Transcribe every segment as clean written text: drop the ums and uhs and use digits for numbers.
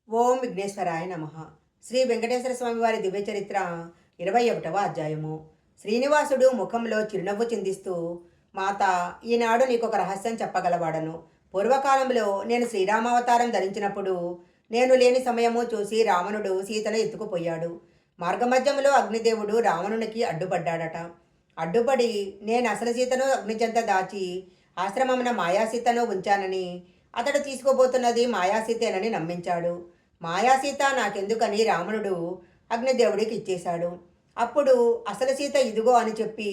ఓం విఘ్నేశ్వరాయ నమ. శ్రీ వెంకటేశ్వర స్వామి వారి దివ్య చరిత్ర 21వ అధ్యాయము. శ్రీనివాసుడు ముఖంలో చిరునవ్వు చిందిస్తూ, మాత, ఈనాడు నీకొక రహస్యం చెప్పగలవాడను. పూర్వకాలంలో నేను శ్రీరామావతారం ధరించినప్పుడు నేను లేని సమయము చూసి రావణుడు సీతను ఎత్తుకుపోయాడు. మార్గమధ్యంలో అగ్నిదేవుడు రావణునికి అడ్డుపడ్డాడట. అడ్డుపడి నేను అసలు సీతను అగ్నిచెంత దాచి ఆశ్రమమున మాయాసీతను ఉంచానని, అతడు తీసుకుపోతున్నది మాయాసీతేనని నమ్మించాడు. మాయాసీత నాకెందుకని రావణుడు అగ్నిదేవుడికి ఇచ్చేశాడు. అప్పుడు అసలు సీత ఇదిగో అని చెప్పి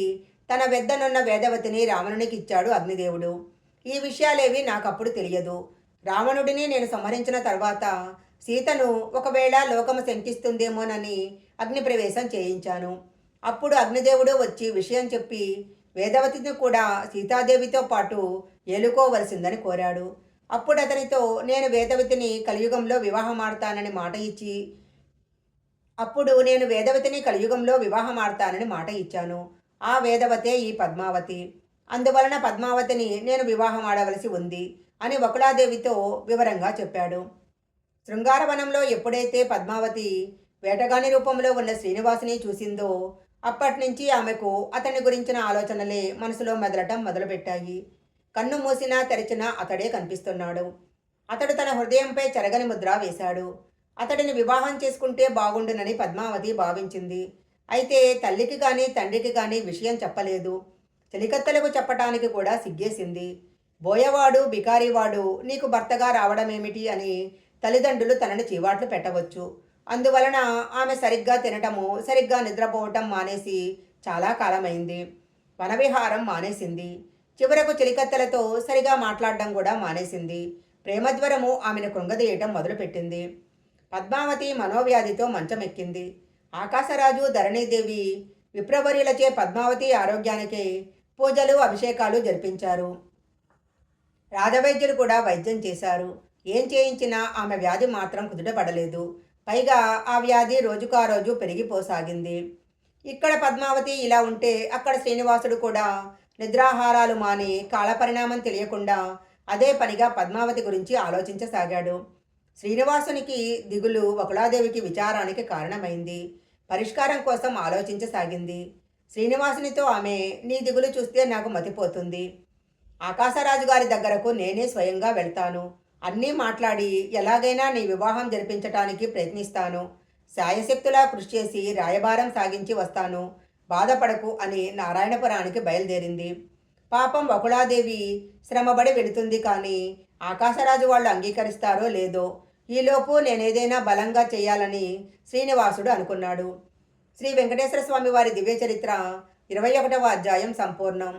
తన వెద్దనున్న వేదవతిని రావణునికి ఇచ్చాడు అగ్నిదేవుడు. ఈ విషయాలేవి నాకప్పుడు తెలియదు. రావణుడిని నేను సంహరించిన తర్వాత సీతను ఒకవేళ లోకము శంకిస్తుందేమోనని అగ్ని ప్రవేశం చేయించాను. అప్పుడు అగ్నిదేవుడు వచ్చి విషయం చెప్పి వేదవతిని కూడా సీతాదేవితో పాటు ఏలుకోవలసిందని కోరాడు. అప్పుడు అతనితో నేను వేదవతిని కలియుగంలో వివాహమాడతానని మాట ఇచ్చి మాట ఇచ్చాను. ఆ వేదవతే ఈ పద్మావతి. అందువలన పద్మావతిని నేను వివాహం ఆడవలసి ఉంది అని వకుళాదేవితో వివరంగా చెప్పాడు. శృంగారవనంలో ఎప్పుడైతే పద్మావతి వేటగాని రూపంలో ఉన్న శ్రీనివాసుని చూసిందో అప్పటి నుంచి ఆమెకు అతని గురించిన ఆలోచనలే మనసులో మెదలటం మొదలుపెట్టాయి. కన్ను మూసినా తెరిచినా అతడే కనిపిస్తున్నాడు. అతడు తన హృదయంపై చెరగని ముద్ర వేశాడు. అతడిని వివాహం చేసుకుంటే బాగుండునని పద్మావతి భావించింది. అయితే తల్లికి కానీ తండ్రికి కానీ విషయం చెప్పలేదు. చెలికత్తెలకు చెప్పటానికి కూడా సిగ్గేసింది. బోయవాడు బికారివాడు నీకు భర్తగా రావడమేమిటి అని తల్లిదండ్రులు తనని చీవాట్లు పెట్టవచ్చు. అందువలన ఆమె సరిగ్గా తినటము, సరిగ్గా నిద్రపోవటం మానేసి చాలా కాలమైంది. వనవిహారం మానేసింది. చివరకు చెలికత్తెలతో సరిగా మాట్లాడడం కూడా మానేసింది. ప్రేమజ్వరము ఆమెను కృంగదీయటం మొదలుపెట్టింది. పద్మావతి మనోవ్యాధితో మంచమెక్కింది. ఆకాశరాజు, ధరణీదేవి విప్రవర్యులచే పద్మావతి ఆరోగ్యానికి పూజలు, అభిషేకాలు జరిపించారు. రాజవైద్యులు కూడా వైద్యం చేశారు. ఏం చేయించినా ఆమె వ్యాధి మాత్రం కుదుటపడలేదు. పైగా ఆ వ్యాధి రోజుకారోజు పెరిగిపోసాగింది. ఇక్కడ పద్మావతి ఇలా ఉంటే అక్కడ శ్రీనివాసుడు కూడా నిద్రాహారాలు మాని కాలపరిణామం తెలియకుండా అదే పనిగా పద్మావతి గురించి ఆలోచించసాగాడు. శ్రీనివాసునికి దిగులు వకుళాదేవికి విచారానికి కారణమైంది. పరిష్కారం కోసం ఆలోచించసాగింది. శ్రీనివాసునితో ఆమె, నీ దిగులు చూస్తే నాకు మతిపోతుంది. ఆకాశరాజు గారి దగ్గరకు నేనే స్వయంగా వెళ్తాను. అన్నీ మాట్లాడి ఎలాగైనా నీ వివాహం జరిపించటానికి ప్రయత్నిస్తాను. శాయశక్తులా కృషి చేసి రాయబారం సాగించి వస్తాను. బాధపడకు అని నారాయణపురానికి బయలుదేరింది. పాపం వకుళాదేవి శ్రమపడి వెళుతుంది. కానీ ఆకాశరాజు వాళ్ళు అంగీకరిస్తారో లేదో. ఈలోపు నేనేదైనా బలంగా చేయాలని శ్రీనివాసుడు అనుకున్నాడు. శ్రీ వెంకటేశ్వర స్వామి వారి దివ్య చరిత్ర 21వ అధ్యాయం సంపూర్ణం.